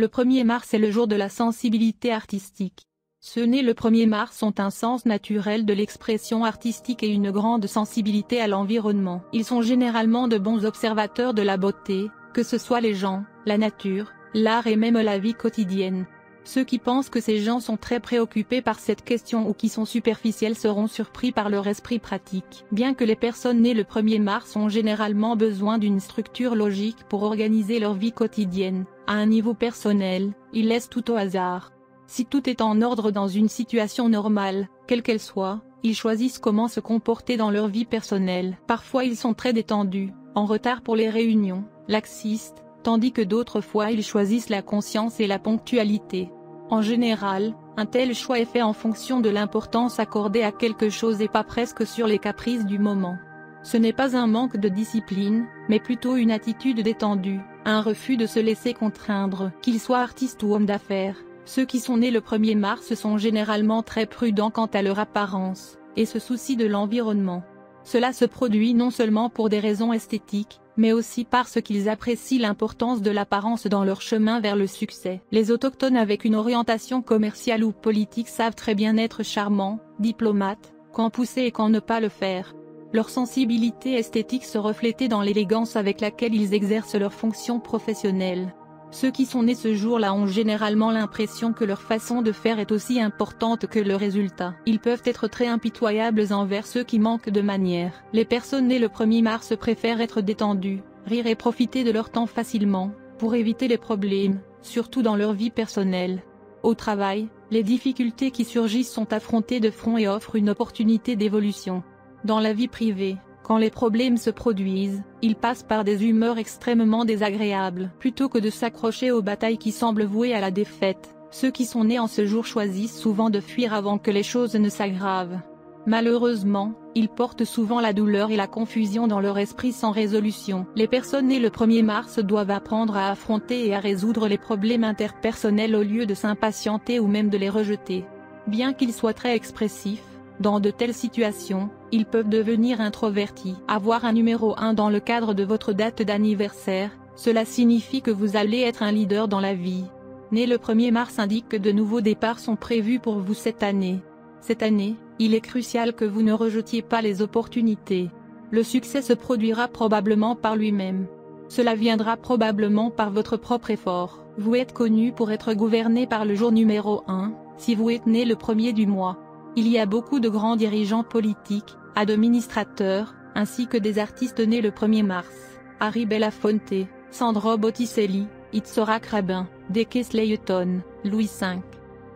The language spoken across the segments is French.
Le 1er mars est le jour de la sensibilité artistique. Ceux nés le 1er mars ont un sens naturel de l'expression artistique et une grande sensibilité à l'environnement. Ils sont généralement de bons observateurs de la beauté, que ce soit les gens, la nature, l'art et même la vie quotidienne. Ceux qui pensent que ces gens sont très préoccupés par cette question ou qui sont superficiels seront surpris par leur esprit pratique. Bien que les personnes nées le 1er mars ont généralement besoin d'une structure logique pour organiser leur vie quotidienne, à un niveau personnel, ils laissent tout au hasard. Si tout est en ordre dans une situation normale, quelle qu'elle soit, ils choisissent comment se comporter dans leur vie personnelle. Parfois ils sont très détendus, en retard pour les réunions, laxistes, tandis que d'autres fois ils choisissent la conscience et la ponctualité. En général, un tel choix est fait en fonction de l'importance accordée à quelque chose et pas presque sur les caprices du moment. Ce n'est pas un manque de discipline, mais plutôt une attitude détendue, un refus de se laisser contraindre. Qu'ils soient artistes ou hommes d'affaires, ceux qui sont nés le 1er mars sont généralement très prudents quant à leur apparence, et se soucient de l'environnement. Cela se produit non seulement pour des raisons esthétiques, mais aussi parce qu'ils apprécient l'importance de l'apparence dans leur chemin vers le succès. Les autochtones avec une orientation commerciale ou politique savent très bien être charmants, diplomates, quand pousser et quand ne pas le faire. Leur sensibilité esthétique se reflète dans l'élégance avec laquelle ils exercent leurs fonctions professionnelles. Ceux qui sont nés ce jour-là ont généralement l'impression que leur façon de faire est aussi importante que le résultat. Ils peuvent être très impitoyables envers ceux qui manquent de manières. Les personnes nées le 1er mars préfèrent être détendues, rire et profiter de leur temps facilement, pour éviter les problèmes, surtout dans leur vie personnelle. Au travail, les difficultés qui surgissent sont affrontées de front et offrent une opportunité d'évolution. Dans la vie privée, quand les problèmes se produisent, ils passent par des humeurs extrêmement désagréables. Plutôt que de s'accrocher aux batailles qui semblent vouées à la défaite, ceux qui sont nés en ce jour choisissent souvent de fuir avant que les choses ne s'aggravent. Malheureusement, ils portent souvent la douleur et la confusion dans leur esprit sans résolution. Les personnes nées le 1er mars doivent apprendre à affronter et à résoudre les problèmes interpersonnels au lieu de s'impatienter ou même de les rejeter. Bien qu'ils soient très expressifs, dans de telles situations, ils peuvent devenir introvertis. Avoir un numéro 1 dans le cadre de votre date d'anniversaire, cela signifie que vous allez être un leader dans la vie. Né le 1er mars indique que de nouveaux départs sont prévus pour vous cette année. Cette année, il est crucial que vous ne rejetiez pas les opportunités. Le succès se produira probablement par lui-même. Cela viendra probablement par votre propre effort. Vous êtes connu pour être gouverné par le jour numéro 1, si vous êtes né le 1er du mois. Il y a beaucoup de grands dirigeants politiques, administrateurs, ainsi que des artistes nés le 1er mars. Harry Belafonte, Sandro Botticelli, Itzhak Rabin, Deke Slayton, Louis V,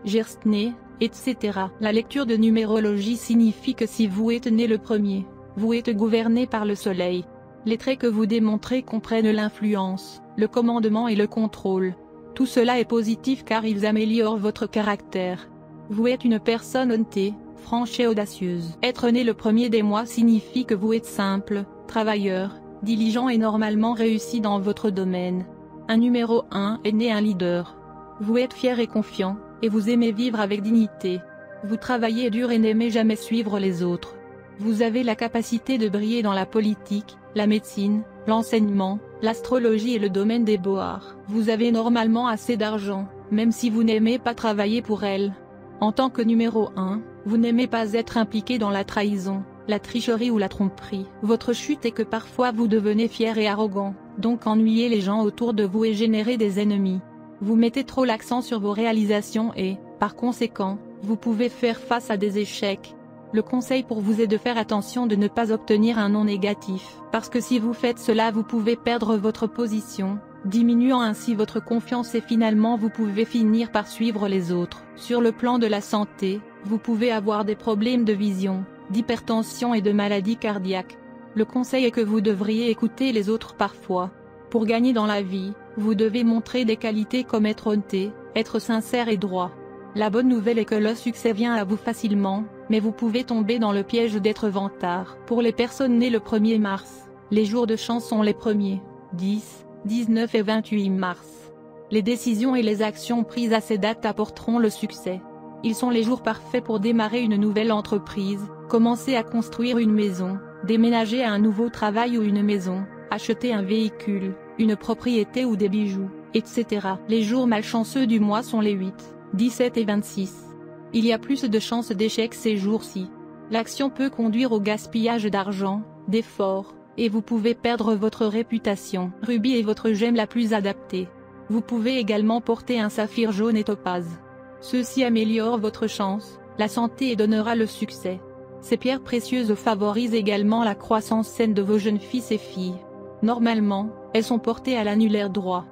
Gerstner, etc. La lecture de numérologie signifie que si vous êtes né le 1er, vous êtes gouverné par le soleil. Les traits que vous démontrez comprennent l'influence, le commandement et le contrôle. Tout cela est positif car ils améliorent votre caractère. Vous êtes une personne honnête, franche et audacieuse. Être né le 1er des mois signifie que vous êtes simple, travailleur, diligent et normalement réussi dans votre domaine. Un numéro 1 est né un leader. Vous êtes fier et confiant, et vous aimez vivre avec dignité. Vous travaillez dur et n'aimez jamais suivre les autres. Vous avez la capacité de briller dans la politique, la médecine, l'enseignement, l'astrologie et le domaine des beaux-arts. Vous avez normalement assez d'argent, même si vous n'aimez pas travailler pour elle. En tant que numéro 1, vous n'aimez pas être impliqué dans la trahison, la tricherie ou la tromperie. Votre chute est que parfois vous devenez fier et arrogant, donc ennuyez les gens autour de vous et générez des ennemis. Vous mettez trop l'accent sur vos réalisations et, par conséquent, vous pouvez faire face à des échecs. Le conseil pour vous est de faire attention de ne pas obtenir un nom négatif, parce que si vous faites cela vous pouvez perdre votre position, diminuant ainsi votre confiance et finalement vous pouvez finir par suivre les autres. Sur le plan de la santé, vous pouvez avoir des problèmes de vision, d'hypertension et de maladies cardiaques. Le conseil est que vous devriez écouter les autres parfois. Pour gagner dans la vie, vous devez montrer des qualités comme être honnête, être sincère et droit. La bonne nouvelle est que le succès vient à vous facilement, mais vous pouvez tomber dans le piège d'être vantard. Pour les personnes nées le 1er mars, les jours de chance sont les 1er, 10, 19 et 28 mars. Les décisions et les actions prises à ces dates apporteront le succès. Ils sont les jours parfaits pour démarrer une nouvelle entreprise, commencer à construire une maison, déménager à un nouveau travail ou une maison, acheter un véhicule, une propriété ou des bijoux. etc. Les jours malchanceux du mois sont les 8, 17 et 26. Il y a plus de chances d'échec ces jours-ci. L'action peut conduire au gaspillage d'argent, d'efforts, et vous pouvez perdre votre réputation. Rubis est votre gemme la plus adaptée. Vous pouvez également porter un saphir jaune et topaze. Ceci améliore votre chance, la santé et donnera le succès. Ces pierres précieuses favorisent également la croissance saine de vos jeunes fils et filles. Normalement, elles sont portées à l'annulaire droit.